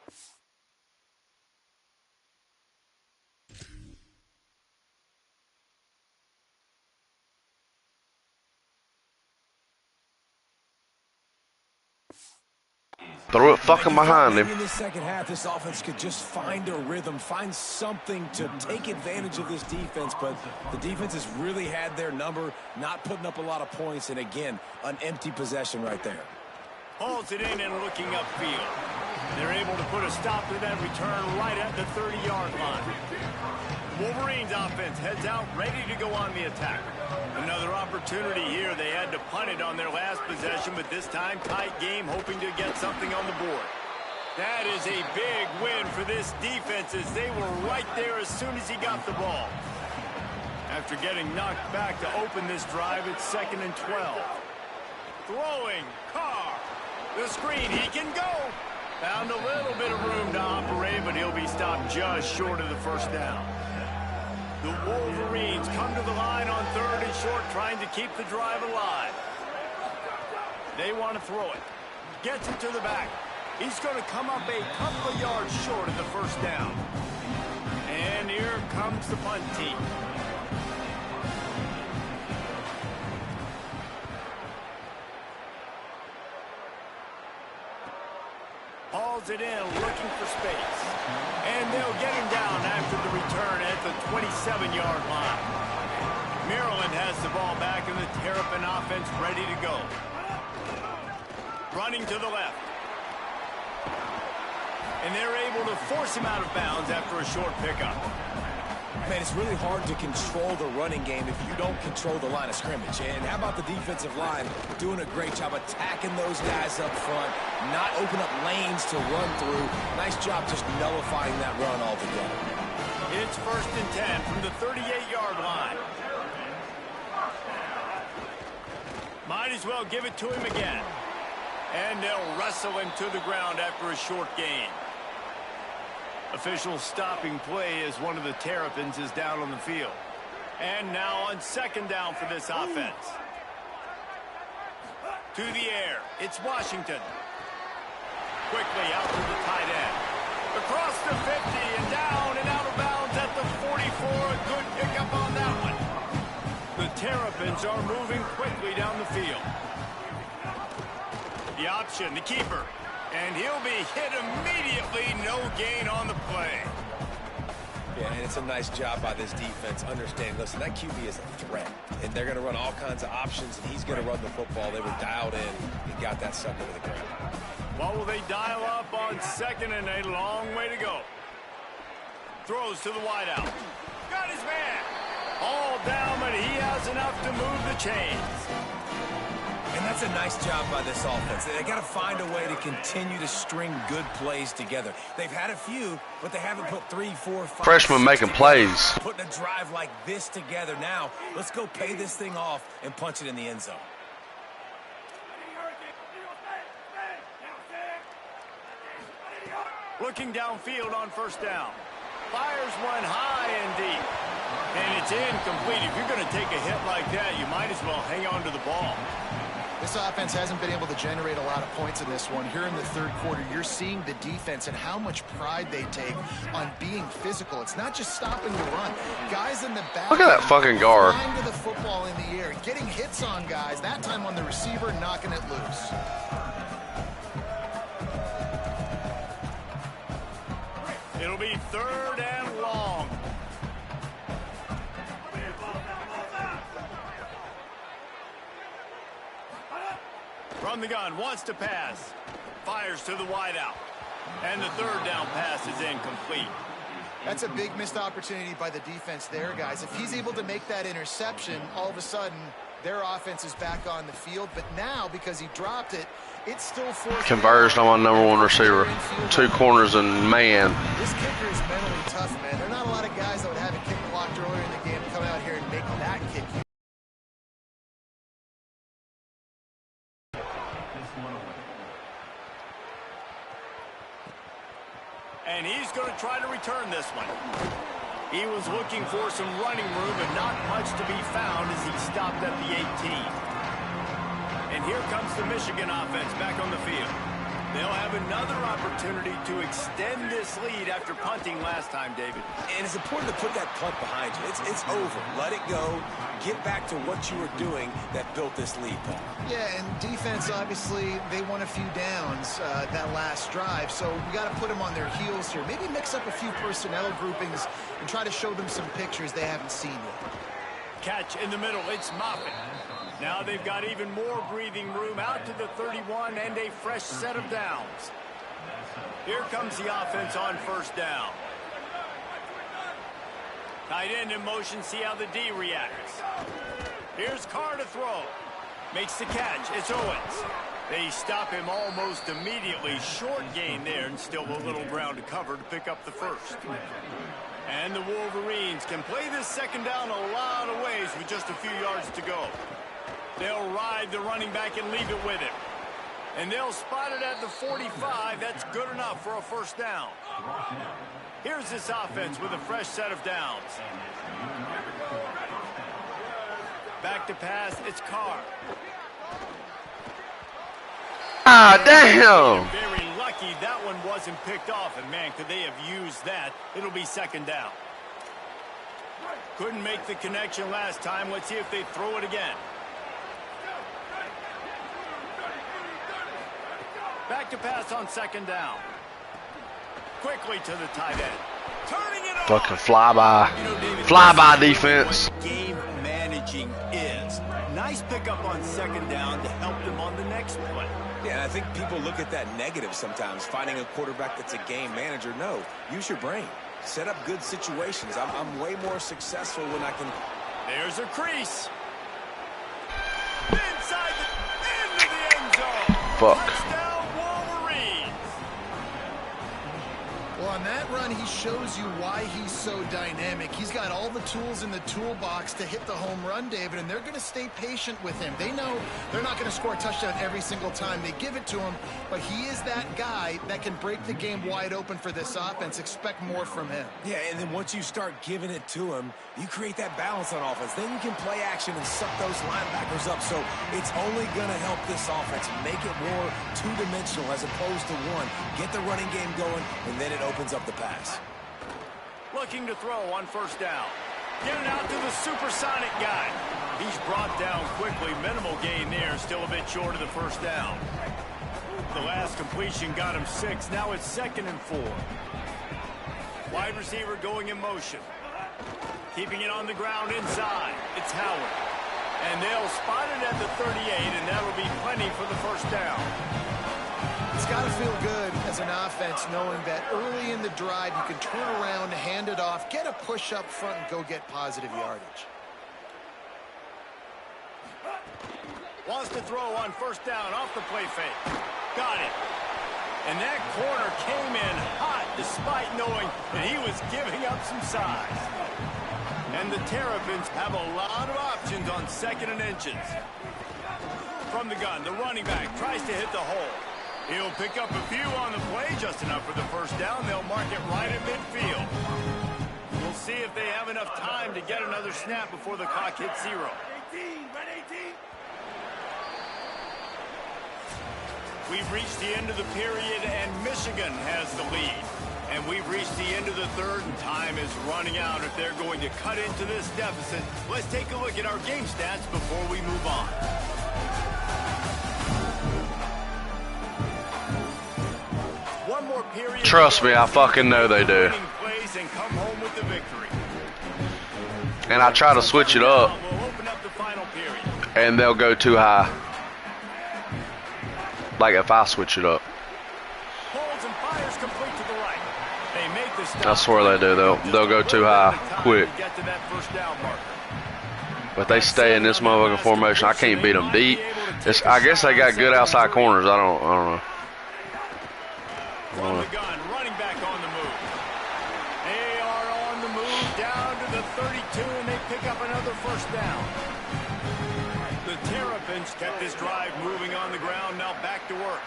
A: Throw it fucking behind him.
F: In the second half, this offense could just find a rhythm, find something to take advantage of this defense, but the defense has really had their number, not putting up a lot of points, and again, an empty possession right there.
B: Hauls it in and looking upfield. They're able to put a stop to that return right at the 30-yard line. Wolverines offense heads out, ready to go on the attack. Another opportunity here. They had to punt it on their last possession, but this time tight game, hoping to get something on the board. That is a big win for this defense as they were right there as soon as he got the ball. After getting knocked back to open this drive, it's 2nd and 12. Throwing, Carr. The screen, he can go. Found a little bit of room to operate, but he'll be stopped just short of the 1st down. The Wolverines come to the line on 3rd and short, trying to keep the drive alive. They want to throw it. Gets it to the back. He's going to come up a couple of yards short of the 1st down. And here comes the punt team. Hauls it in, looking for space. And they'll get him down after the return at the 27-yard line. Maryland has the ball back, and the Terrapin offense ready to go. Running to the left. And they're able to force him out of bounds after a short pickup.
F: Man, it's really hard to control the running game if you don't control the line of scrimmage. And how about the defensive line doing a great job attacking those guys up front, not open up lanes to run through. Nice job just nullifying that run altogether.
B: It's 1st and 10 from the 38-yard line. Might as well give it to him again. And they'll wrestle him to the ground after a short gain. Official stopping play as one of the Terrapins is down on the field. And now on 2nd down for this offense. To the air, it's Washington. Quickly out to the tight end. Across the 50 and down and out of bounds at the 44. A good pickup on that one. The Terrapins are moving quickly down the field. The option, the keeper. And he'll be hit immediately. No gain on the play.
D: Yeah, and it's a nice job by this defense. Understand, listen, that QB is a threat. And they're going to run all kinds of options, and he's going to run the football. They were dialed in and got that sucker to the ground.
B: What will they dial up on second and a long way to go? Throws to the wideout. Got his man. All down, but he has enough to move the chains.
F: And that's a nice job by this offense. They got to find a way to continue to string good plays together. They've had a few, but they haven't put 3, 4, 5.
A: Freshman making plays.
F: Putting a drive like this together. Now, let's go pay this thing off and punch it in the end zone.
B: Looking downfield on first down. Fires one high and deep. And it's incomplete. If you're going to take a hit like that, you might as well hang on to the ball.
E: This offense hasn't been able to generate a lot of points in this one. Here in the third quarter, you're seeing the defense and how much pride they take on being physical. It's not just stopping the run. Guys in the back.
A: Look at that fucking guard.
E: Flying to the football in the air, getting hits on guys. That time on the receiver, knocking it loose.
B: It'll be third and long. From the gun, wants to pass. Fires to the wideout. And the third down pass is incomplete.
E: That's a big missed opportunity by the defense there, guys. If he's able to make that interception, all of a sudden, their offense is back on the field. But now, because he dropped it, it's still forced.
A: Converged on my #1 receiver. 2 corners and man.
E: This kicker is mentally tough, man. There are not a lot of guys that would have a kick blocked earlier in the game to come out here and make that kick.
B: And he's going to try to return this one. He was looking for some running room, but not much to be found as he stopped at the 18. And here comes the Michigan offense back on the field. They'll have another opportunity to extend this lead after punting last time, David.
F: And it's important to put that punt behind you. It's over. Let it go. Get back to what you were doing that built this lead, Paul.
E: Yeah, and defense, obviously, they won a few downs that last drive, so we got to put them on their heels here. Maybe mix up a few personnel groupings and try to show them some pictures they haven't seen yet.
B: Catch in the middle. It's Moffitt. Now they've got even more breathing room out to the 31 and a fresh set of downs. Here comes the offense on first down. Tight end in motion, see how the D reacts. Here's Carr to throw. Makes the catch. It's Owens. They stop him almost immediately. Short gain there and still a little ground to cover to pick up the first. And the Wolverines can play this second down a lot of ways with just a few yards to go. They'll ride the running back and leave it with him. And they'll spot it at the 45. That's good enough for a first down. Here's this offense with a fresh set of downs. Back to pass, it's Carr.
A: Ah, damn!
B: Very lucky that one wasn't picked off. And, man, could they have used that? It'll be second down. Couldn't make the connection last time. Let's see if they throw it again. Back to pass on second down. Quickly to the tight end. Turning it off.
A: Fucking flyby. Flyby defense.
B: Game managing is. Nice pickup on second down to help them on the next play.
F: Yeah, and I think people look at that negative sometimes, finding a quarterback that's a game manager. No, use your brain. Set up good situations. I'm way more successful when I can.
B: There's a crease. Inside into the end zone.
A: Fuck.
B: Touchdown, Wolverines.
E: Well, on that run run, he shows you why he's so dynamic. He's got all the tools in the toolbox to hit the home run, David, and they're going to stay patient with him. They know they're not going to score a touchdown every single time they give it to him, but he is that guy that can break the game wide open for this offense. Expect more from him.
F: Yeah, and then once you start giving it to him, you create that balance on offense. Then you can play action and suck those linebackers up. So it's only going to help this offense make it more two-dimensional as opposed to one. Get the running game going, and then it opens up the pass.
B: Looking to throw on first down. Get it out to the supersonic guy. He's brought down quickly. Minimal gain there. Still a bit short of the first down. The last completion got him 6. Now it's 2nd and 4. Wide receiver going in motion. Keeping it on the ground inside. It's Howard. And they'll spot it at the 38, and that'll be plenty for the first down.
E: It's got to feel good as an offense knowing that early in the drive you can turn around, hand it off, get a push up front, and go get positive yardage.
B: Wants to throw on first down off the play fake. Got it. And that corner came in hot despite knowing that he was giving up some size. And the Terrapins have a lot of options on 2nd and inches. From the gun, the running back tries to hit the hole. He'll pick up a few on the play, just enough for the first down. They'll mark it right at midfield. We'll see if they have enough time to get another snap before the clock hits 0. We've reached the end of the period, and Michigan has the lead. And we've reached the end of the third, and time is running out if they're going to cut into this deficit. Let's take a look at our game stats before we move on. One more period.
A: Trust me, I fucking know they do.
B: And come home with the victory.
A: And I try to switch it up,
B: We'll open up the final period.
A: and they'll go too high. Like if I switch it up.
B: Holds and fires complete to the right. They make the stop.
A: I swear they do. They'll go too high quick.
B: Get to that first down marker.
A: But they stay in this motherfucking formation. I can't beat them deep. I guess they got good outside corners. I don't know.
B: From the gun, running back on the move. They are on the move down to the 32, and they pick up another first down. The Terrapins kept this drive moving on the ground. Now back to work.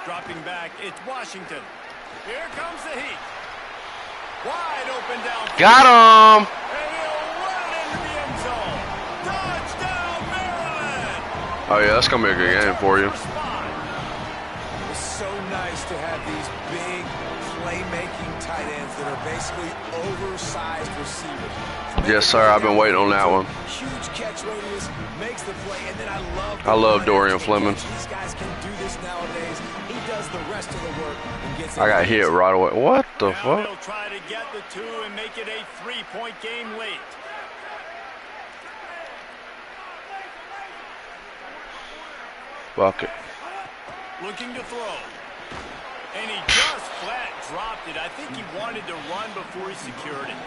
B: Dropping back, it's Washington. Here comes the heat. Wide open down.
A: Got him!
B: And he'll run it into the end zone. Touchdown, Maryland!
A: Oh yeah, that's gonna be a good game for you.
F: It's so nice to have these big playmaking tight ends that are basically oversized receivers.
A: Yes, sir. I've been waiting on that one.
F: Huge catch radius, makes the play, and then
A: I love Dorian Fleming.
F: These guys can do this nowadays. He does the rest of the work and gets.
A: I got hit right away. What the
B: Now
A: fuck?
B: they'll try to get the 2 and make it a 3-point game late.
A: Fuck it.
B: Looking to throw. And he just flat dropped it. I think he wanted to run before he secured it.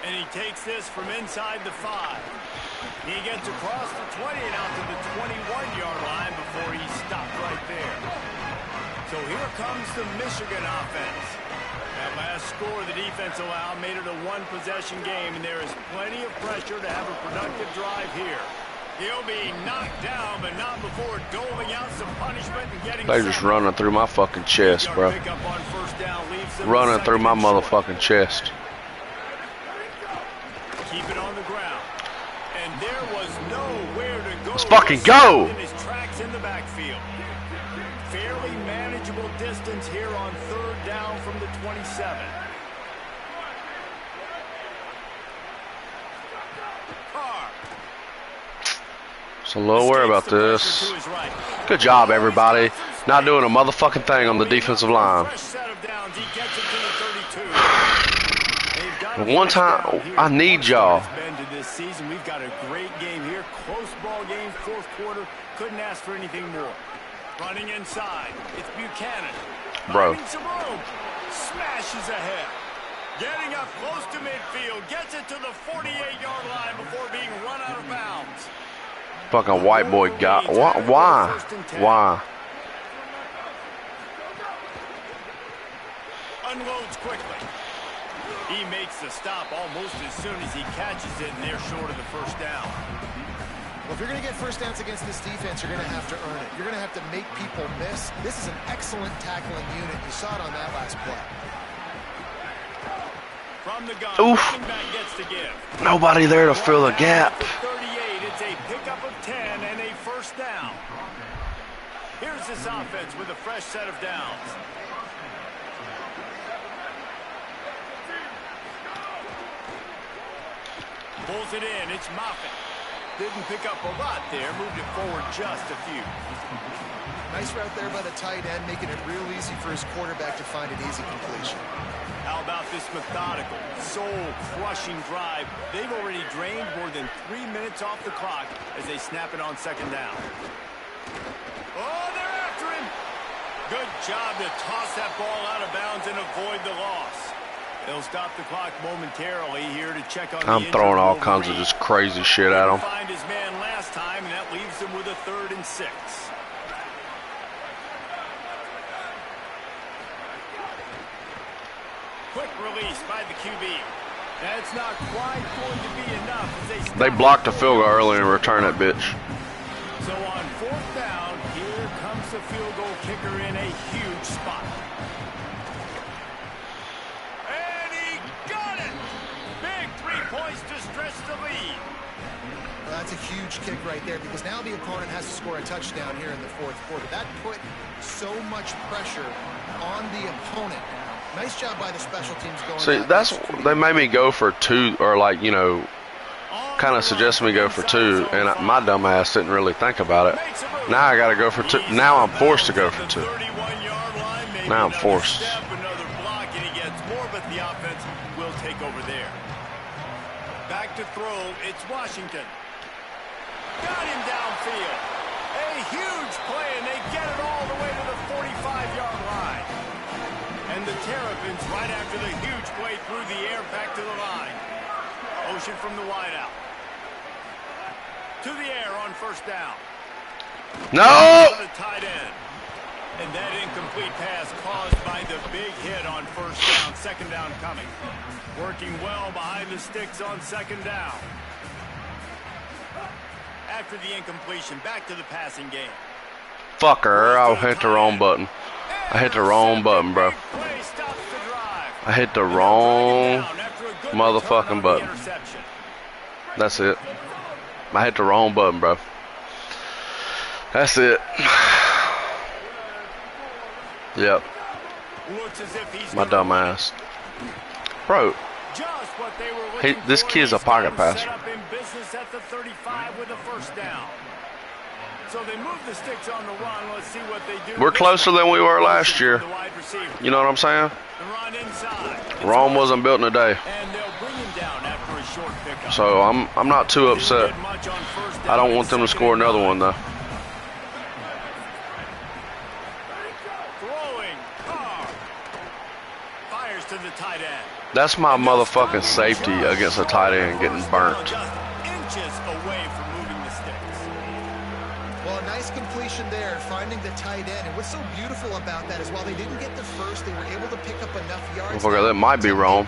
B: And he takes this from inside the 5. He gets across the 20 and out to the 21-yard line before he stopped right there. So here comes the Michigan offense. That last score the defense allowed made it a one-possession game, and there is plenty of pressure to have a productive drive here. He'll be knocked down, but not before doling out some punishment and getting.
A: They just running through my fucking chest, bro. Running through my motherfucking chest.
B: Keep it on the ground. And there was nowhere to go.
A: Let's fucking go!
B: In his tracks in the backfield. Fairly manageable distance here on 3rd down from the 27. Carr.
A: So a little worried about this. Good job, everybody. Not doing a motherfucking thing on the defensive line.
B: Fresh set of downs. He gets it to the 32.
A: One time, I need y'all.
B: This season, we've got a great game here. Close ball game, 4th quarter. Couldn't ask for anything more. Running inside. It's Buchanan.
A: Bro.
B: Finding some room. Smashes ahead. Getting up close to midfield, gets it to the 48-yard line before being run out of bounds.
A: Fucking white boy got why? Why?
B: Unloads quickly. He makes the stop almost as soon as he catches it, and they're short of the first down.
E: Well, if you're going to get first downs against this defense, you're going to have to earn it. You're going to have to make people miss. This is an excellent tackling unit. You saw it on that last play.
B: From the gun,
A: Oof.
B: back gets to give.
A: Nobody there to fill the gap.
B: 38, it's a pickup of 10 and a first down. Here's this offense with a fresh set of downs. Pulls it in, it's Moffitt. Didn't pick up a lot there, moved it forward just a few.
E: Nice route there by the tight end, making it real easy for his quarterback to find an easy completion.
B: How about this methodical, soul-crushing drive? They've already drained more than 3 minutes off the clock as they snap it on second down. Oh, they're after him! Good job to toss that ball out of bounds and avoid the loss. They'll stop the clock momentarily here to check on
A: I'm throwing all kinds of just crazy shit at him.
B: Find his man last time, and that leaves him with a 3rd and 6. Quick release by the QB. That's not quite going to be enough.
A: They blocked a field goal early and returned that bitch.
B: So on 4th down, here comes the field goal kicker in a huge spot. And he got it! Big 3 points to stretch the lead.
E: Well, that's a huge kick right there because now the opponent has to score a touchdown here in the 4th quarter. That put so much pressure on the opponent. Nice job by the special teams going.
A: See, that's they made me go for 2, or like, you know, kind of suggested me go for 2, and my dumb ass didn't really think about it. Now I got to go for 2. Now I'm forced to go for 2. Now I'm forced.
B: Another block and he gets more, but the offense will take over there. Back to throw, it's Washington. Got him downfield. A huge play, and they get it all the way to the 45-yard line. And the Terrapins right after the huge play through the air back to the line. Motion from the wideout. To the air on first down.
A: No!
B: To the tight end. And that incomplete pass caused by the big hit on first down. Second down coming. Working well behind the sticks on second down. After the incompletion, back to the passing game.
A: Fucker, I hit the wrong button. I hit the wrong button, bro. I hit the wrong motherfucking button. That's it. I hit the wrong button, bro. That's it. Yep. My dumb ass. Bro. This kid's a pocket passer.
B: So they move the sticks on the run. Let's see what they do.
A: We're closer than we were last year. You know what I'm saying? Rome wasn't built in a day. So I'm not too upset. I don't want them to score another one though.
B: Fires to the tight end.
A: That's my motherfucking safety against a tight end getting burnt.
B: Inches away from moving the sticks.
E: Well, a nice completion there, finding the tight end. And what's so beautiful about that is while they didn't get the first, they were able to pick up enough yards.
A: That might be Rome.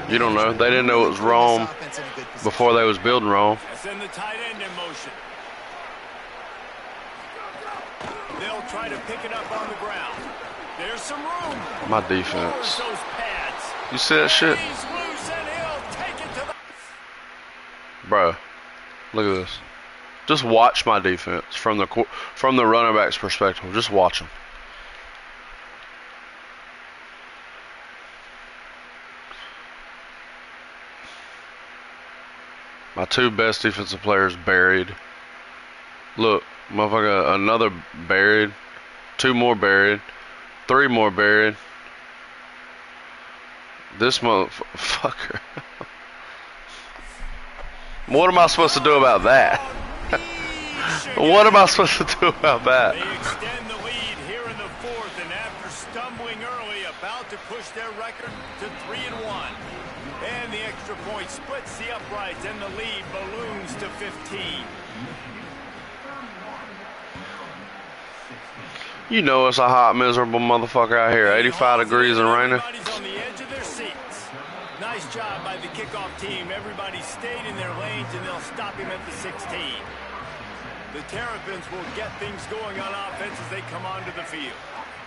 A: You don't know. They didn't know it was Rome before they was building Rome.
B: Send the tight end in motion. They'll try to pick it up on the ground. There's some room.
A: My defense. You see that shit? Bro, look at this. Just watch my defense from the running back's perspective. Just watch them. My 2 best defensive players buried. Look, motherfucker, another buried. 2 more buried. 3 more buried. This motherfucker. What am I supposed to do about that? What am I supposed to do about that?
B: They extend the lead here in the 4th, and after stumbling early, about to push their record to 3-1. And the extra point splits the uprights, and the lead balloons to 15.
A: You know it's a hot, miserable motherfucker out here. 85 degrees and raining.
B: Everybody's on the edge of their seats. Nice job by the kickoff team. Everybody stayed in their lanes, and they'll stop him at the 16. The Terrapins will get things going on offense as they come onto the field.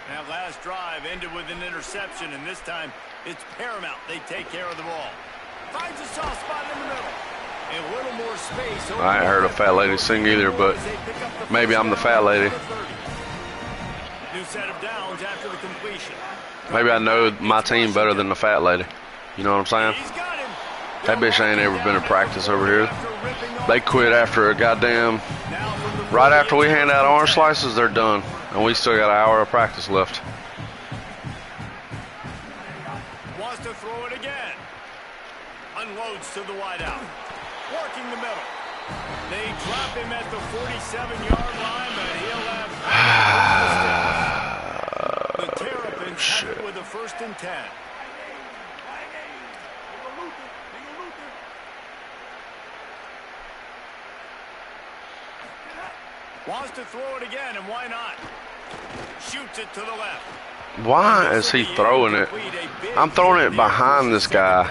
B: That last drive ended with an interception, and this time it's paramount they take care of the ball. Finds a soft spot in the middle. And a little more space.
A: I ain't heard a fat lady sing either, but maybe I'm the fat lady.
B: New set of downs after the completion.
A: Maybe I know my team better than the fat lady. You know what I'm saying?
B: He's got him.
A: That bitch ain't ever been in practice over here. They quit after a goddamn... Right after we hand out orange slices, they're done. And we still got an hour of practice left.
B: Wants to throw it again. Unloads to the wideout. Working the middle. They drop him at the 47-yard line, but he'll have... The Terrapins have it with a 1st and 10. Wants to throw it again, and why not? Shoots it to the left.
A: Why is he throwing it? I'm throwing it behind this guy.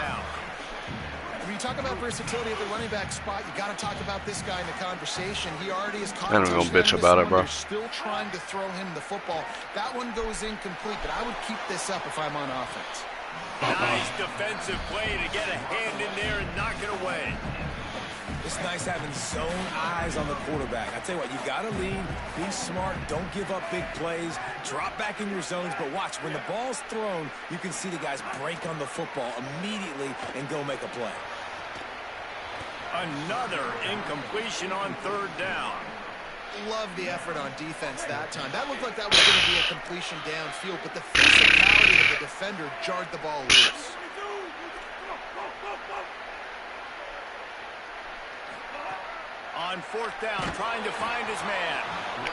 E: When you talk about versatility at the running back spot, you got to talk about this guy in the conversation. He already is caught.
A: I'm gonna bitch about it, bro.
E: They're still trying to throw him the football. That one goes incomplete, but I would keep this up if I'm on offense.
B: Nice defensive play to get a hand in there and knock it away.
F: It's nice having zone eyes on the quarterback. I tell you what, you got to lead, be smart, don't give up big plays, drop back in your zones, but watch, when the ball's thrown, you can see the guys break on the football immediately and go make a play.
B: Another incompletion on 3rd down.
E: Love the effort on defense that time. That looked like that was going to be a completion downfield, but the physicality of the defender jarred the ball loose.
B: On 4th down, trying to find his man.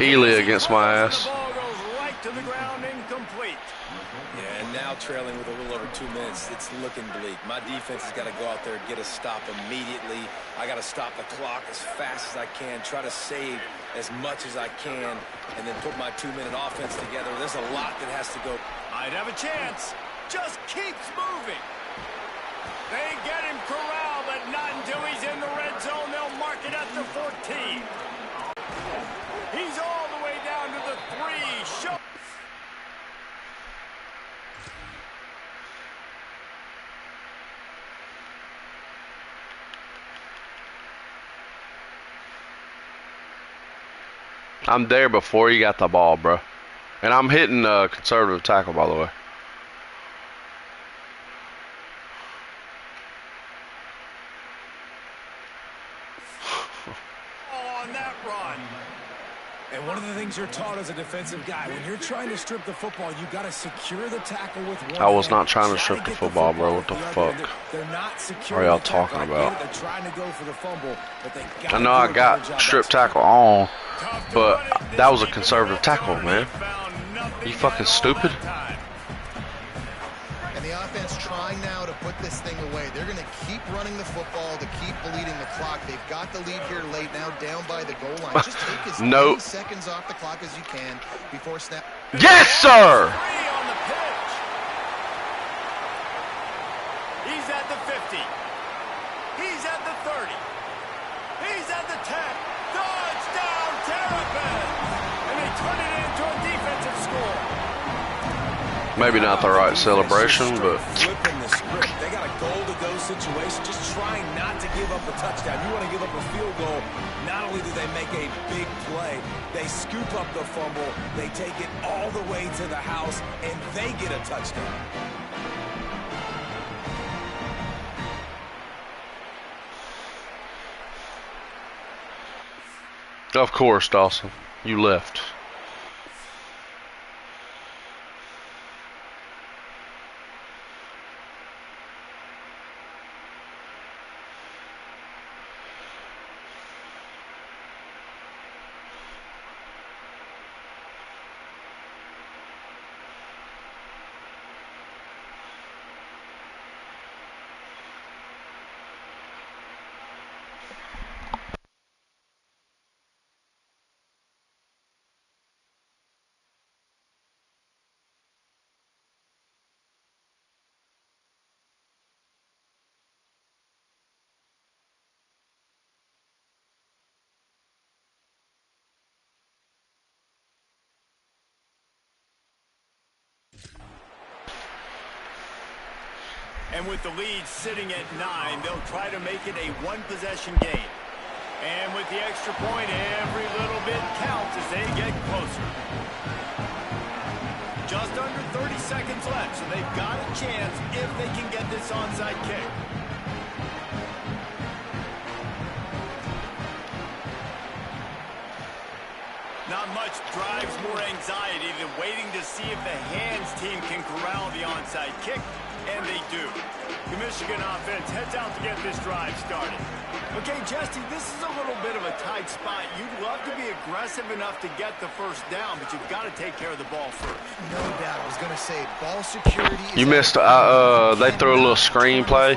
A: Ely against my ass.
B: The ball goes right to the ground, incomplete.
F: Yeah, and now trailing with a little over 2 minutes, it's looking bleak. My defense has got to go out there and get a stop immediately. I got to stop the clock as fast as I can, try to save as much as I can, and then put my 2-minute offense together. There's a lot that has to go.
B: Might have a chance. Just keeps moving. They get him corralled, but not until he's in the red zone. They'll mark it at the 14. He's all the way down to the 3. Show.
A: I'm there before you got the ball, bro. And I'm hitting a conservative tackle, by the way.
B: On that run.
F: And one of the things you're taught as a defensive guy, when you're trying to strip the football, you got to secure the tackle with one.
A: I was
F: hand.
A: not trying to
F: Try
A: strip the
F: get
A: football, bro. What
F: with
A: the
F: other.
A: fuck?
F: They're not secure.
A: What are y'all talking about?
F: They're trying to go for the fumble, but they got
A: I know I got strip tackle on, but that was a conservative tackle, man. You fucking stupid?
E: And the offense trying now to put this thing away. They're going to keep running the football to keep bleeding the clock. They've got the lead here late, now down by the goal line. Just take as many seconds off the clock as you can before snap.
A: Yes, sir!
B: He's at the 50. He's at the 30. He's at the 10. Touchdown, Terrapins! And they turn it into a defensive score.
A: Maybe not the right celebration, but
F: flipping the script. They got a goal-to-go situation, just trying not to give up a touchdown. You want to give up a field goal, not only do they make a big play, they scoop up the fumble, they take it all the way to the house, and they get a touchdown.
A: of course, Dawson, you left.
B: And with the lead sitting at 9, they'll try to make it a one-possession game. And with the extra point, every little bit counts as they get closer. Just under 30 seconds left, so they've got a chance if they can get this onside kick. Not much drives more anxiety than waiting to see if the hands team can corral the onside kick, and they do. The Michigan offense heads out to get this drive started. Okay, Jesse, this is a little bit of a tight spot. You'd love to be aggressive enough to get the first down, but you've got to take care of the ball first.
E: No doubt. I was going to say, ball security is...
A: You missed, they threw a little screen play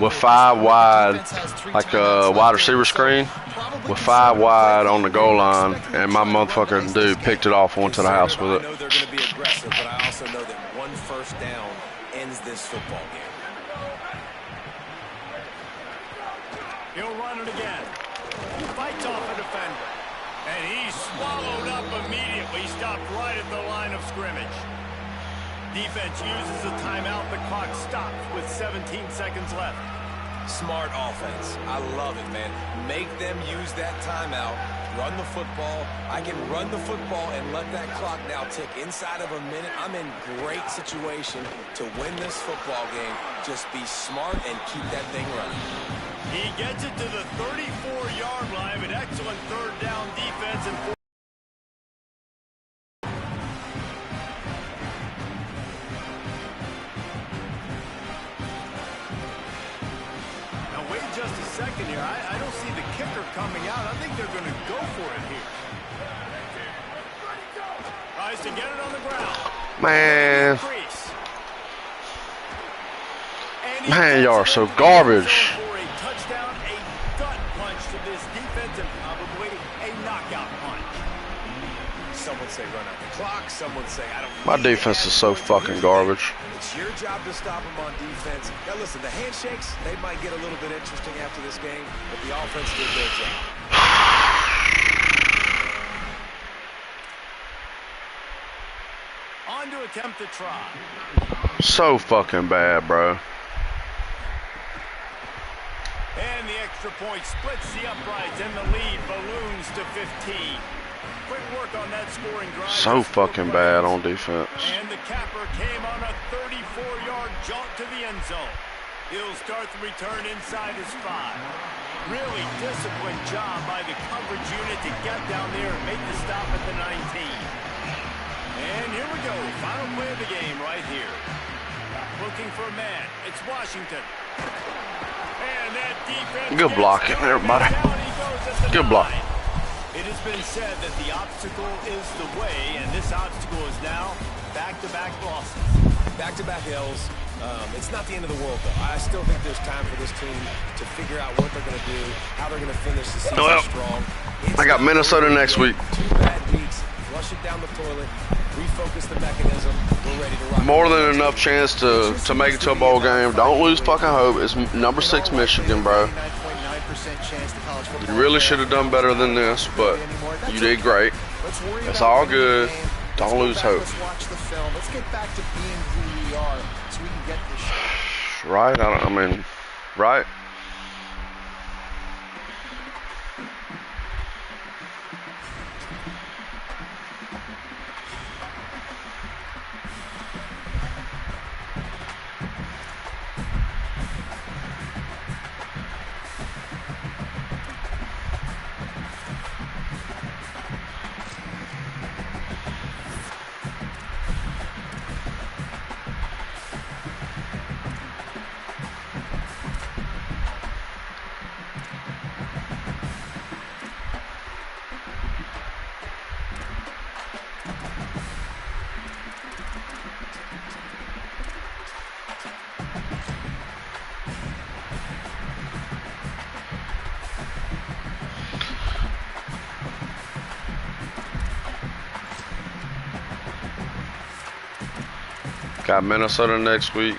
A: with 5 wide, like a wide receiver screen, with 5 wide on the goal line, and my motherfucker dude picked it off, went to the house with it.
D: I know they're going to be aggressive, but I also know that one first down ends this football game.
B: He'll run it again. Fights off a defender. And he's swallowed up immediately, stopped right at the line of scrimmage. Defense uses a timeout. The clock stops with 17 seconds left.
D: Smart offense. I love it, man. Make them use that timeout. Run the football. I can run the football and let that clock now tick inside of a minute. I'm in great situation to win this football game. Just be smart and keep that thing running.
B: He gets it to the 34-yard line. An excellent third down defense. And now wait just a second here. I don't see the kicker coming out. I think they're going to go for it here. Tries to get it on the ground.
A: Man, y'all are so garbage.
D: Say run out the clock. Someone say I don't.
A: My defense is so fucking garbage.
D: It's your job to stop them on defense. Now listen, the handshakes, they might get a little bit interesting after this game, but the offense did their job.
B: On to attempt the try.
A: So fucking bad, bro.
B: And the extra point splits the uprights, and the lead balloons to 15. Quick work on that scoring drive.
A: So fucking bad on defense.
B: And the capper came on a 34-yard jaunt to the end zone. He'll start the return inside his 5. Really disciplined job by the coverage unit to get down there and make the stop at the 19. And here we go. Final play of the game right here. Looking for a man. It's Washington. And that defense.
A: Good blocking, everybody. Good block.
B: It has been said that the obstacle is the way, and this obstacle is now back-to-back losses.
D: Back-to-back L's. It's not the end of the world, though. I still think there's time for this team to figure out what they're going to do, how they're going to finish the season strong.
A: I got Minnesota next week.
D: 2 bad weeks. Flush it down the toilet. Refocus the mechanism. We're ready to rock.
A: More than enough chance to make it to a bowl game. Don't lose fucking hope. It's number 6 Michigan, bro. You really should have done better than this, but you did great. It's all good. Don't lose hope.
E: Let's watch the film. Let's get back to being who we are so we can get this shit.
A: Right? I mean, right? Got Minnesota next week.